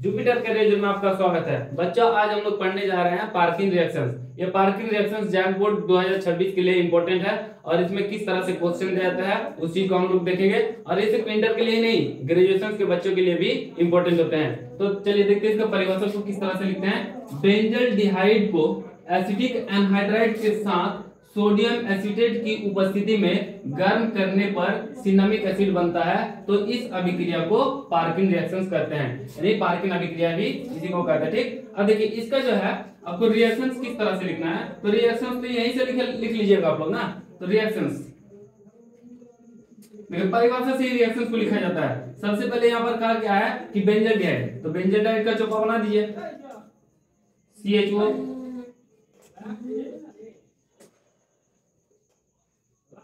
Jupiter के revision में आपका स्वागत है। बच्चों, आज हम लोग पढ़ने जा रहे हैं पार्किन रिएक्शंस। ये पार्किन रिएक्शंस जैक बोर्ड 2026 के लिए इंपॉर्टेंट है और इसमें किस तरह से क्वेश्चन दिया जाता है उस चीज को हम लोग देखेंगे। और ये सिर्फ इंटर के लिए ही नहीं, ग्रेजुएशन के बच्चों के लिए भी इंपॉर्टेंट होते हैं। तो चलिए देखते हैं इसका परिभाषा को किस तरह से लिखते हैं। बेंजल्डिहाइड को एसिटिक एनहाइड्राइड के साथ सोडियम एसीटेट की उपस्थिति में गर्म करने पर सिनामिक एसिड बनता है, तो इस अभिक्रिया को पार्किन रिएक्शंस कहते हैं। यानी पार्किन अभिक्रिया भी इसी को कहते हैं। ठीक, अब देखिए इसका जो है आपको रिएक्शंस किस तरह से लिखना है। तो रिएक्शंस तो यहीं से लिख लीजिएगा आप लोग ना। तो रिएक्शंस परिभाषा से रिएक्शंस को लिखा जाता है। सबसे पहले यहाँ पर कहा गया है कि बेंजल्डिहाइड, तो बेंजल्डिहाइड का चौपा बना दीजिए CHO,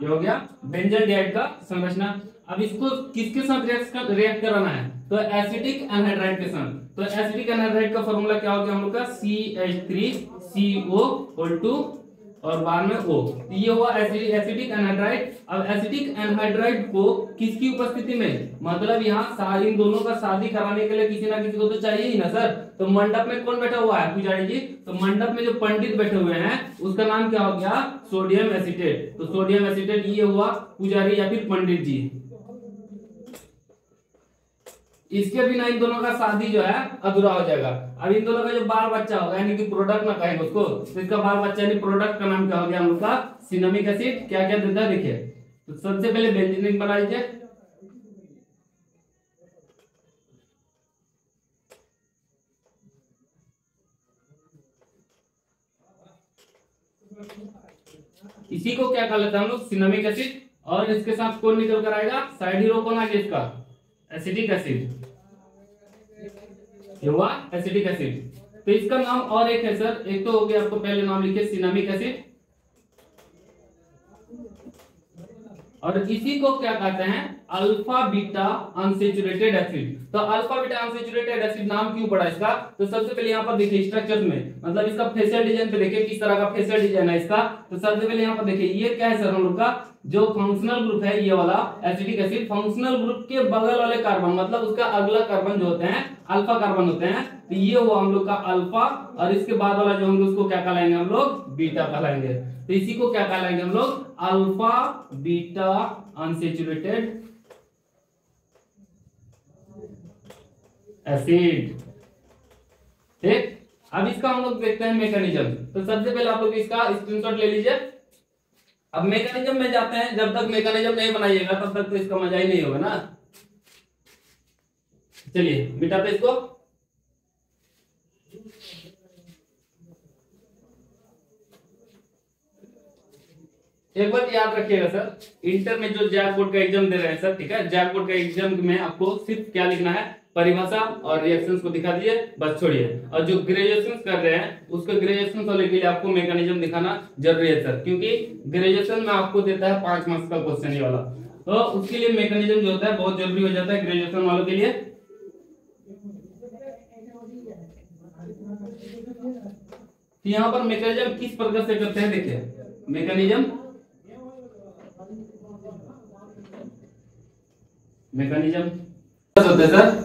ये हो गया बेंजल्डिहाइड का संरचना। अब इसको किसके साथ रिएक्ट कराना है, तो एसिटिक एनहाइड्राइड के साथ। तो एसिटिक एनहाइड्राइड का फॉर्मूला क्या हो गया हम लोग का, CH3CO और बाद में O। तो ये हुआ एसिटिक एनहाइड्राइड। अब एसिटिक एनहाइड्राइड को किसकी उपस्थिति में, मतलब यहाँ इन दोनों का शादी कराने के लिए किसी ना किसी को तो चाहिए ही ना सर। तो मंडप में कौन बैठा हुआ है, पुजारी जी। तो मंडप में जो पंडित बैठे हुए हैं उसका नाम क्या हो गया, सोडियम एसीटेट। तो सोडियम एसीटेट ये हुआ पुजारी या फिर पंडित जी। इसके बिना इन दोनों का शादी जो है अधूरा हो जाएगा। अब इन दोनों का जो बाल बच्चा होगा, यानी कि प्रोडक्ट ना कहेंगे उसको, तो इसका बाल बच्चा यानी प्रोडक्ट का नाम क्या हो गया हम लोग का, सिनामिक एसिड। क्या क्या देता है देखिए। तो सबसे पहले बेंजीन बना लीजिए। इसी को क्या कर लेते हैं हम लोग, सिनामिक एसिड। और इसके साथ कौन निकल कर आएगा, साइड हीरो कौन आ गया इसका, एसिटिक एसिड। ये हुआ एसिटिक एसिड। तो इसका नाम और एक है सर, एक तो हो गया आपको पहले नाम लिखे सिनामिक एसिड, और इसी को क्या कहते हैं, अल्फा बीटा अनसैचुरेटेड एसिड। तो अल्फा बीटा अनसैचुरेटेड एसिड नाम क्यों पड़ा इसका, तो सबसे पहले यहाँ पर देखिए स्ट्रक्चर में, मतलब इसका फेशियल डिजाइन पे देखिए किस तरह का फेशियल डिजाइन है इसका। तो सबसे पहले यहाँ पर देखिए ये क्या है सर हम लोग का, जो फंक्शनल ग्रुप है ये वाला एसिटिक एसिड, फंक्शनल ग्रुप के बगल वाले कार्बन, मतलब उसका अगला कार्बन जो होते हैं अल्फा कार्बन होते हैं। तो ये हुआ हम लोग का अल्फा, और इसके बाद वाला जो होंगे उसको क्या कहलाएंगे हम लोग, बीटा कहलाएंगे। तो इसी को क्या कहलाएंगे हम लोग, अल्फा बीटा अनसैचुरेटेड एसिड। ठीक, अब इसका हम लोग देखते हैं मैकेनिज्म। तो सबसे पहले आप लोग इसका स्क्रीनशॉट ले लीजिए। अब मैकेनिज्म में जाते हैं, जब तक मैकेनिज्म नहीं बनाइएगा तब तक तो इसका मजा ही नहीं होगा ना। चलिए मिटाते इसको। एक बात याद रखिएगा सर, इंटर में जो जैक बोर्ड का एग्जाम दे रहे हैं सर, ठीक है, जैक बोर्ड का एग्जाम में आपको सिर्फ क्या लिखना है, परिभाषा और रिएक्शंस को दिखा दीजिए, बस छोड़िए। और जो ग्रेजुएशन कर रहे हैं उसके ग्रेजुएशन वाले के लिए आपको मैकेनिज्म दिखाना जरूरी है सर, क्योंकि ग्रेजुएशन में आपको देता है 5 मार्क्स का क्वेश्चन ये वाला। तो उसके लिए मैकेनिज्म जो होता है बहुत जरूरी हो जाता है ग्रेजुएशन वालों के लिए। यहाँ पर मैकेनिज्म किस प्रकार से करते हैं देखिए। मैकेनिज्म होता है सर,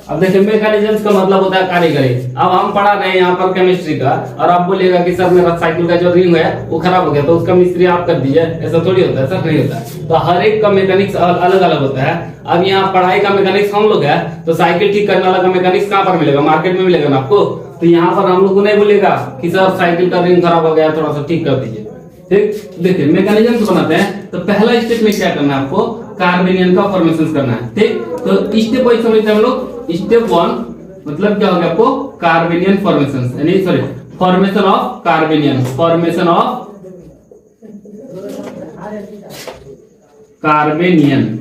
अब देखिए मैकेनिज्म का मतलब होता है कारीगरी। अब हम पढ़ा रहे हैं यहाँ पर केमिस्ट्री का, और आप बोलेगा कि सर मेरा साइकिल का जो रिंग है वो खराब हो गया तो उसका मिस्त्री आप कर दीजिए, ऐसा थोड़ी होता है सर, नहीं होता है। तो हर एक का मैकेनिक्स अलग अलग होता है। अब यहाँ पढ़ाई का मैकेनिक्स हम लोग है, तो साइकिल ठीक करने वाला का मैकेनिक्स कहाँ पर मिलेगा, मार्केट में मिलेगा ना आपको। तो यहाँ पर हम लोग को नहीं बोलेगा कि सर साइकिल का रिंग खराब हो गया थोड़ा सा ठीक कर दीजिए। ठीक, देखिए मैकेनिज्म को बनाते हैं। तो पहला स्टेप में क्या करना है आपको, कार्बेनियन का फॉर्मेशन करना है। ठीक, तो स्टेप वाइज समझते हैं हम लोग। स्टेप 1 मतलब क्या हो गया आपको, कार्बेनियन फॉर्मेशन, यानी sorry formation of carbanion, formation of carbanion,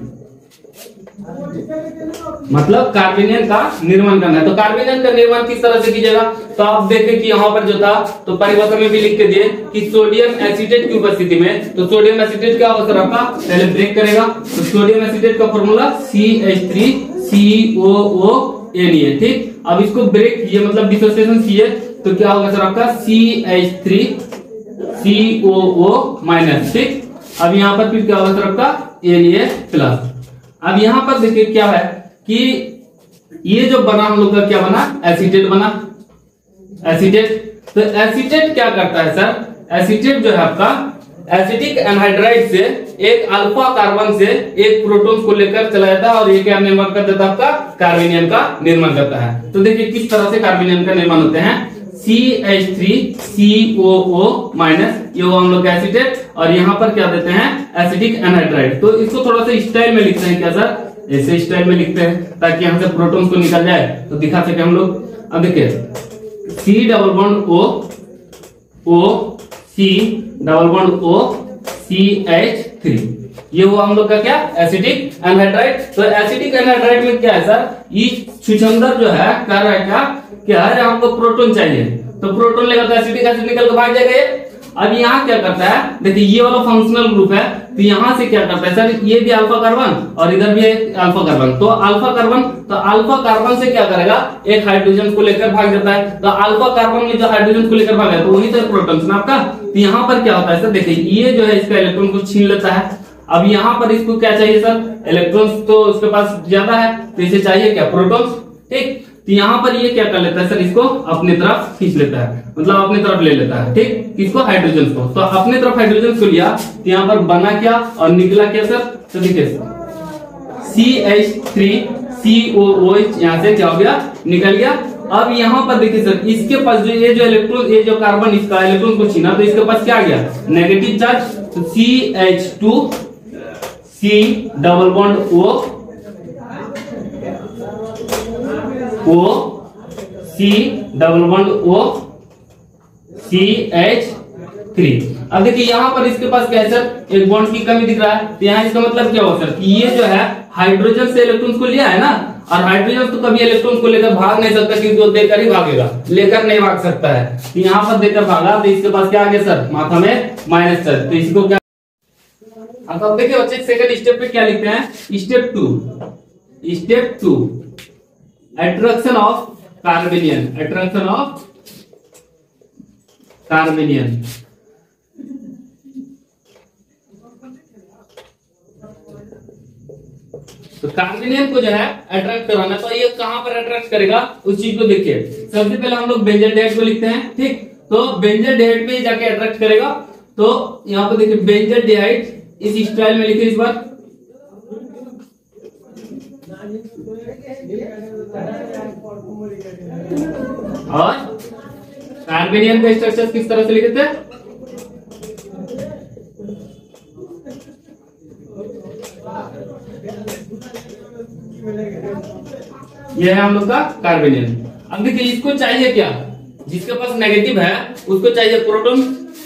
मतलब कार्बेनियन का निर्माण करना है। तो कार्बेनियन का निर्माण किस तरह से कीजिएगा, तो आप देखें कि यहाँ पर जो था तो परिभाषा में भी लिख के दिए कि सोडियम एसीटेट की उपस्थिति में, तो सोडियम एसीटेट क्या होगा सर आपका, पहले ब्रेक करेगा। तो सोडियम एसीटेट का फॉर्मूला CH3COONA। ठीक, अब इसको ब्रेक कीजिए, मतलब डिसोसिएशन कीजिए, तो क्या होगा सर आपका CH3COO-। ठीक, अब यहाँ पर फिर क्या होगा सर आपका Na+। अब यहाँ पर देखिए क्या है कि ये जो बना हम लोग का क्या बना, एसीटेट बना, एसीटेट। तो एसीटेट क्या करता है सर, एसीटेट जो है आपका एसिटिक एनहाइड्राइड से एक अल्फा कार्बन से एक प्रोटॉन को लेकर चला जाता है और ये क्या निर्माण कर देता है, आपका कार्बेनियन का निर्माण करता है। तो देखिए किस तरह से कार्बेनियन का निर्माण होते हैं, CH3COO माइनस, ये वो हम लोग का एसीटेट, और यहाँ पर क्या देते हैं, एसिटिक एनहाइड्राइड। तो इसको थोड़ा सा स्टाइल में लिखते हैं क्या सर, ऐसे स्टाइल में लिखते हैं ताकि यहाँ से प्रोटॉन को निकल जाए तो दिखा सके हम लोग। अब देखिए C double bond O C double bond O CH3, ये वो हम लोग का क्या, एसिटिक एनहाइड्राइड। तो एसिटिक एनहाइड्राइड में क्या है सर, ये छुछंदर जो है कह रहा है क्या है, हमको प्रोटॉन चाहिए, तो प्रोटॉन लेगा तो एसिटिक एसिड निकल के भाग जाएगा ये। अब यहाँ क्या करता है, देखिए ये वाला फंक्शनल ग्रुप है, तो यहाँ से क्या करता है सर, ये भी अल्फा कार्बन और इधर भी अल्फा कार्बन, तो अल्फा कार्बन से क्या करेगा, एक हाइड्रोजन को लेकर भाग जाता है। तो अल्फा कार्बन में जो हाइड्रोजन को लेकर भागा तो वही तो प्रोटॉन ना आपका। तो यहाँ पर क्या होता है सर, देखिए ये जो है इसका इलेक्ट्रॉन को छीन लेता है। अब यहाँ पर इसको क्या चाहिए सर, इलेक्ट्रॉन्स तो उसके पास ज्यादा है, तो इसे चाहिए क्या, प्रोटॉन्स, ठीक। तो यहाँ पर ये क्या कर लेता है सर, इसको अपनी तरफ खींच लेता है, मतलब अपनी तरफ ले लेता है, ठीक, किसको, हाइड्रोजन को। तो अपनी तरफ हाइड्रोजन को लिया तो यहाँ पर बना क्या और निकला क्या सर, तो देखिए CH3COOH यहाँ से क्या हो गया, निकल गया। अब यहाँ पर देखिए सर, इसके पास जो ये जो इलेक्ट्रॉन, ये जो कार्बन इसका इलेक्ट्रॉन को छीना, तो इसके पास क्या आ गया, नेगेटिव चार्ज। तो CH2C double bond O C double bond O CH3। अब देखिए यहाँ पर इसके पास क्या है सर, एक बॉन्ड की कमी दिख रहा है, तो यहाँ इसका मतलब क्या हुआ सर, कि ये जो है हाइड्रोजन से इलेक्ट्रॉन्स को लिया है ना, और हाइड्रोजन तो कभी इलेक्ट्रॉन्स को लेकर भाग नहीं सकता क्योंकि वो देकर ही भागेगा, लेकर नहीं भाग सकता है। तो यहाँ पर देकर भागा तो इसके पास क्या आ गया सर, माथा में माइनस चार्ज। तो इसको क्या, अब देखिए बच्चे सेकंड स्टेप पे क्या लिखते हैं, step two attraction of carbanion, तो कार्बेनियन को जो है अट्रैक्ट कराना, तो ये कहां पर अट्रैक्ट करेगा उस चीज को देखिए। सबसे पहले हम लोग बेंजाल्डेहाइड को लिखते हैं, ठीक, तो बेंजाल्डेहाइड पे जाके अट्रैक्ट करेगा। तो यहाँ पे देखिए बेंजाल्डेहाइड इस स्टाइल में लिखे इस बार, और कार्बेनियन का स्ट्रक्चर किस तरह से लिखे थे, यह है हम लोग का कार्बेनियन। अब देखिए इसको चाहिए क्या, जिसके पास नेगेटिव है उसको चाहिए प्रोटॉन,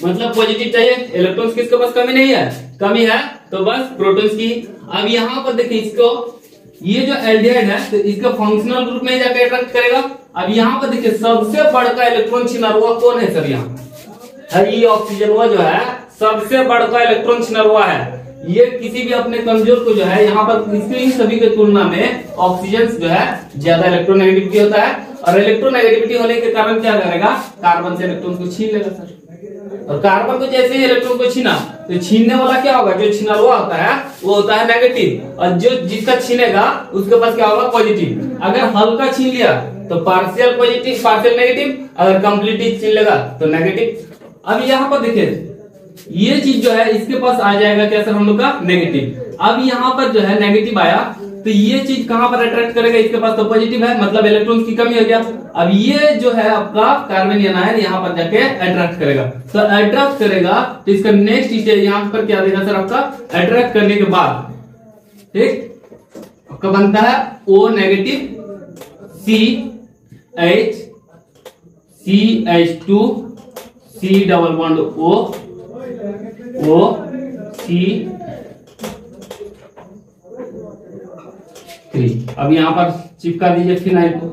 मतलब पॉजिटिव चाहिए, इलेक्ट्रॉन्स किसके पास कमी नहीं है, कमी है तो बस प्रोटॉन्स की। अब यहाँ पर देखिए इसको, ये जो एल्डिहाइड है तो इसका फंक्शनल ग्रुप में जाकर अट्रैक्ट करेगा। अब यहाँ पर देखिए सबसे बड़का इलेक्ट्रॉन छिनारुआ कौन है सर, यहाँ है ये ऑक्सीजन, वो जो है सबसे बड़का इलेक्ट्रॉन छिनारुआ है। ये किसी भी अपने कमजोर को जो है यहाँ पर इन सभी के तुलना में ऑक्सीजन जो है ज्यादा इलेक्ट्रोनेगेटिविटी होता है, और इलेक्ट्रोनेगेटिविटी होने के कारण क्या करेगा, कार्बन से इलेक्ट्रॉन को छीन लेगा सर। और कार्बन को जैसे ही इलेक्ट्रॉन को छीना तो छीनने वाला क्या होगा, जो छीना हुआ होता है वो होता है नेगेटिव, और जो जिसका छीनेगा उसके पास क्या होगा, पॉजिटिव। अगर हल्का छीन लिया तो पार्शियल पॉजिटिव पार्शियल नेगेटिव, अगर कंप्लीटली छीन लेगा तो नेगेटिव। अब यहाँ पर देखिए ये चीज जो है इसके पास आ जाएगा क्या सर, हम लोग का नेगेटिव। अब यहाँ पर जो है नेगेटिव आया तो ये चीज कहां पर अट्रैक्ट करेगा, इसके पास तो पॉजिटिव है, मतलब इलेक्ट्रॉन्स की कमी हो गया। अब ये जो है आपका कार्बेनियन आयन यहाँ पर जाके अट्रैक्ट करेगा, तो अट्रैक्ट करेगा तो इसका नेक्स्ट स्टेज यहाँ पर क्या देगा सर, आपका अट्रैक्ट करने के बाद, ठीक, आपका बनता है O negative CH2 C double bond O C3। अब यहाँ पर चिपका दीजिए फिनाइल को,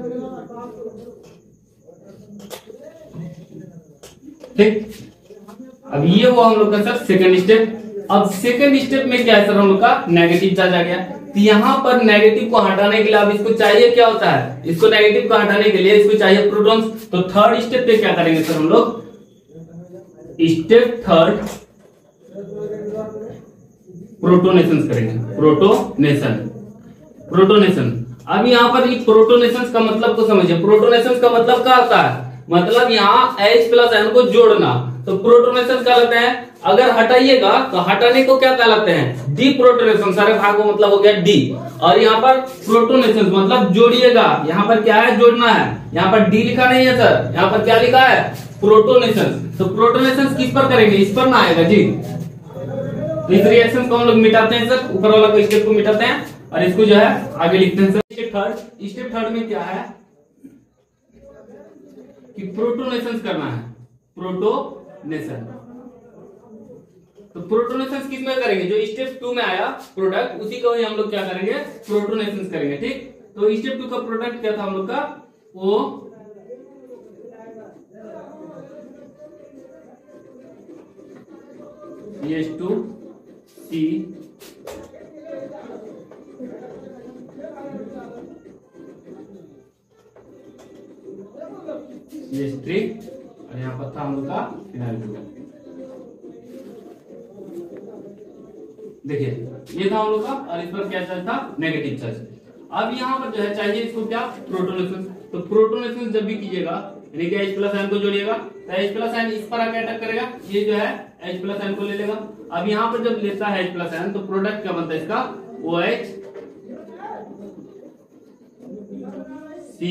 ठीक। अब ये वो हम लोग का सर सेकंड स्टेप। अब सेकंड स्टेप में क्या है सर, हम लोग का नेगेटिव चार्ज आ गया। तो यहाँ पर नेगेटिव को हटाने के लिए अब इसको चाहिए क्या होता है, इसको नेगेटिव को हटाने के लिए इसको चाहिए प्रोटॉन्स। तो थर्ड स्टेप पे क्या करेंगे सर, हम लोग स्टेप थर्ड प्रोटोनेशन करेंगे, प्रोटोनेशन। प्रोटोनेशन। अब यहाँ पर ये प्रोटोनेशन का मतलब को समझिए। प्रोटोनेशन का मतलब क्या होता है, मतलब यहाँ H प्लस आयन को जोड़ना। तो प्रोटोनेशन क्या कहलाते हैं, अगर हटाइएगा तो हटाने को क्या कहलाते हैं, डी प्रोटोनेशन। सारे भागों मतलब हो गया डी। और यहाँ पर प्रोटोनेशन मतलब जोड़िएगा, यहाँ पर क्या है, जोड़ना है। यहाँ पर डी लिखा नहीं है सर, यहाँ पर क्या लिखा है, प्रोटोनेशन। तो प्रोटोनेशन किस पर करेंगे, इस पर ना आएगा जी। तो इस रिएक्शन को हम लोग मिटाते हैं सर, ऊपर वाला को स्टेप को मिटाते हैं और इसको जो है आगे लिखते हैं सर। स्टेप थर्ड में क्या है कि प्रोटोनेशन करना है, प्रोटोनेशन। तो प्रोटोनेशन किस में करेंगे, जो स्टेप 2 में आया प्रोडक्ट, उसी को ही हम लोग क्या करेंगे, प्रोटोनेशन करेंगे। ठीक, तो स्टेप 2 का प्रोडक्ट क्या था हम लोग का, वो H2C स्ट्रिक और यहाँ पर था हम लोग का फिनाइल ग्रुप। देखिए ये था हम लोग का, और इस पर क्या चार्ज था, नेगेटिव चार्ज। अब यहाँ पर जो है चाहिए इसको क्या, प्रोटोनेशन। तो प्रोटोनेशन जब भी कीजिएगा यानी कि H प्लस आयन को जोड़िएगा तो H प्लस आयन इस पर आके अटैक करेगा, ये जो है H प्लस आयन को ले लेगा। अब यहाँ पर जब लेता है H प्लस आयन तो प्रोडक्ट क्या बनता है इसका, OH C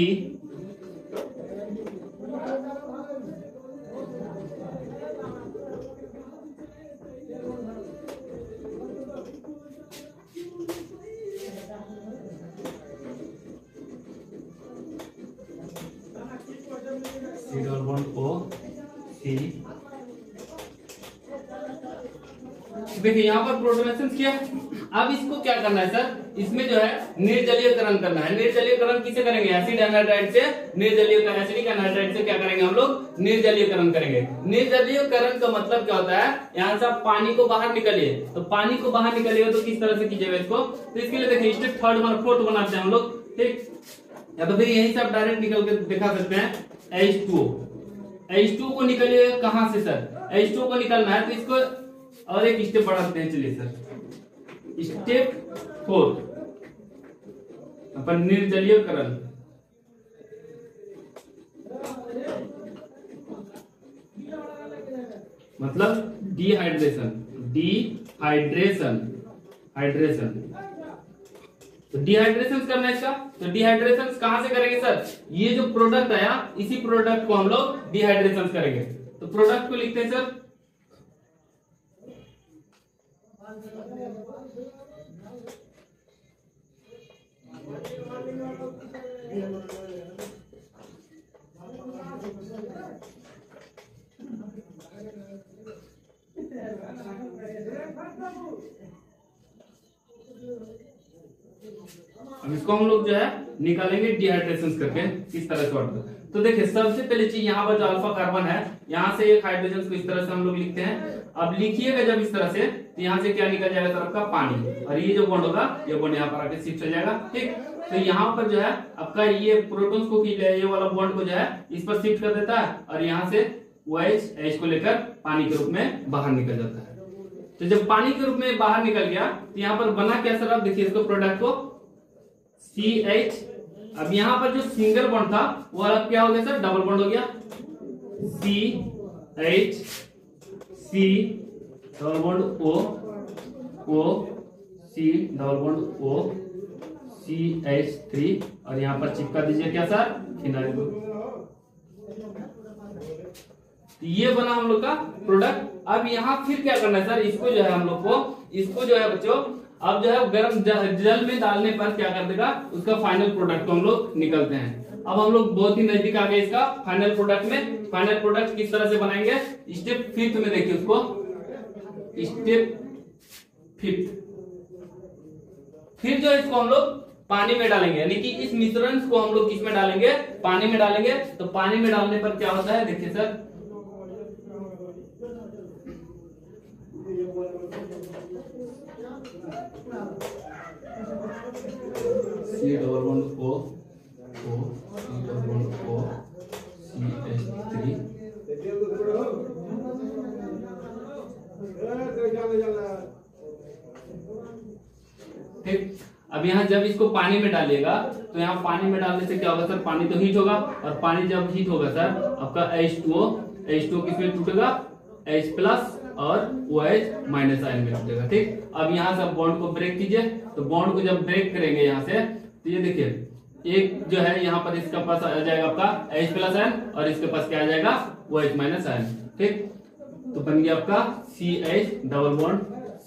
double bond O C। देखिए यहाँ पर प्रोटोनेशन किया। अब इसको क्या करना है सर, इसमें जो है निर्जलीयकरण करना है। निर्जलीयकरण किसे करेंगे, एसिड एनाहाइड्राइड से निर्जलीयकरण, एसिडिक एनाहाइड्राइड से क्या करेंगे हम लोग, निर्जलीयकरण करेंगे। निर्जलीयकरण का मतलब क्या होता है, यहाँ से आप पानी को बाहर निकालिए, तो पानी को बाहर निकालिएगा तो किस तरह से कीजिएगा इसको, तो इसके लिए देखिए स्टेप थर्ड और फोर्थ बनाते हैं हम लोग। ठीक, या तो फिर यहीं से आप डायरेक्ट निकल के दिखा सकते हैं। H2 को निकालिए कहां से सर, H2 को निकालना है तो इसको और एक स्टेप बढ़ाते हैं। चलिए सर स्टेप 4 अपन निर्जलीयकरण। मतलब डिहाइड्रेशन, हाइड्रेशन। तो डिहाइड्रेशन करना है इसका। तो डिहाइड्रेशन कहां से करेंगे सर, ये जो प्रोडक्ट आया इसी प्रोडक्ट को हम लोग डिहाइड्रेशन करेंगे। तो प्रोडक्ट को लिखते हैं सर अब इसको हम लोग जो है निकालेंगे डिहाइड्रेशन करके किस तरह से वाटर। तो देखिए सबसे पहले चीज यहाँ पर जो अल्फा कार्बन है, यहाँ से एक हाइड्रोजन को इस तरह से हम लोग लिखते हैं। अब लिखिएगा जब इस तरह से तो यहाँ से क्या निकल जाएगा सर, आपका पानी, और ये जो बॉन्ड होगा ये बॉन्ड यहाँ पर आके शिफ्ट हो जाएगा। ठीक, तो यहाँ पर जो है आपका ये प्रोटॉन्स को ये वाला बॉन्ड को जो है इस पर शिफ्ट कर देता है, और यहाँ से OH को लेकर पानी के रूप में बाहर निकल जाता है। तो जब पानी के रूप में बाहर निकल गया तो यहाँ पर बना क्या सर, आप देखिए इसको प्रोडक्ट को CH। अब यहाँ पर जो सिंगल बॉन्ड था वो अलग क्या हो गया सर, डबल बॉन्ड हो गया, CH C double bond O C double bond O CH3, और यहाँ पर चिपका दीजिए क्या सर, फिनाइल ग्रुप। ये बना हम लोग का प्रोडक्ट। अब यहाँ फिर क्या करना है सर, इसको जो है हम लोग को, इसको जो है बच्चों अब जो है गर्म जल में डालने पर क्या कर देगा, उसका फाइनल प्रोडक्ट को हम लोग निकलते हैं। अब हम लोग बहुत ही नजदीक आ गए इसका फाइनल प्रोडक्ट में। फाइनल प्रोडक्ट किस तरह से बनाएंगे, स्टेप 5 में देखिए उसको, स्टेप 5। फिर जो इसको हम लोग पानी में डालेंगे, यानी कि इस मिश्रण को हम लोग किस में डालेंगे, पानी में डालेंगे। तो पानी में डालने पर क्या होता है, देखिए sir C double bond O C double bond O CH3। ठीक, अब यहाँ जब इसको पानी में डालिएगा तो यहाँ पानी में डालने से क्या होगा सर, पानी तो हीट होगा, और पानी जब हीट होगा सर आपका H2O किसमें टूटेगा, H प्लस और OH माइनस आयन में टूटेगा। ठीक, अब यहाँ से बॉन्ड को ब्रेक कीजिए, तो बॉन्ड को जब ब्रेक करेंगे यहाँ से, तो ये देखिए एक जो है यहाँ पर इसका पास आ जाएगा आपका H प्लस आयन, और इसके पास क्या आ जाएगा, OH माइनस आयन। ठीक, तो बन गया आपका CH double bond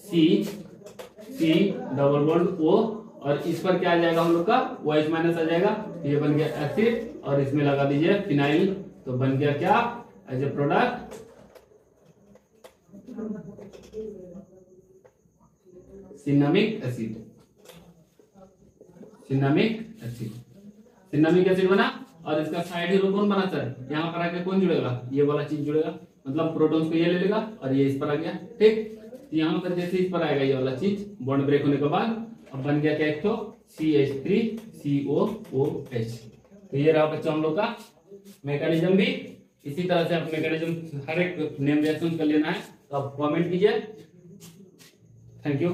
C double bond O, और इस पर क्या आ जाएगा हम लोग का, OH माइनस आ जाएगा, ये बन गया एसिड, और इसमें लगा दीजिए फिनाइल, तो बन गया क्या, as a product cinnamic acid. Cinnamic acid बना, और इसका साइड हीरो कौन बना सर, यहाँ पर आके कौन जुड़ेगा, ये वाला चीज जुड़ेगा, मतलब प्रोटॉन्स को ये ले लेगा और ये इस पर आ गया। ठीक, यहाँ पर जैसे इस पर आएगा ये वाला चीज बॉन्ड ब्रेक होने के बाद, अब बन गया क्या, एक तो CH3COOH। तो ये रहा बच्चा हम लोग का मैकेनिज्म भी। इसी तरह से आप मैकेनिज्म हर एक नेम रिएक्शन कर लेना है, तो आप कमेंट कीजिए। Thank you.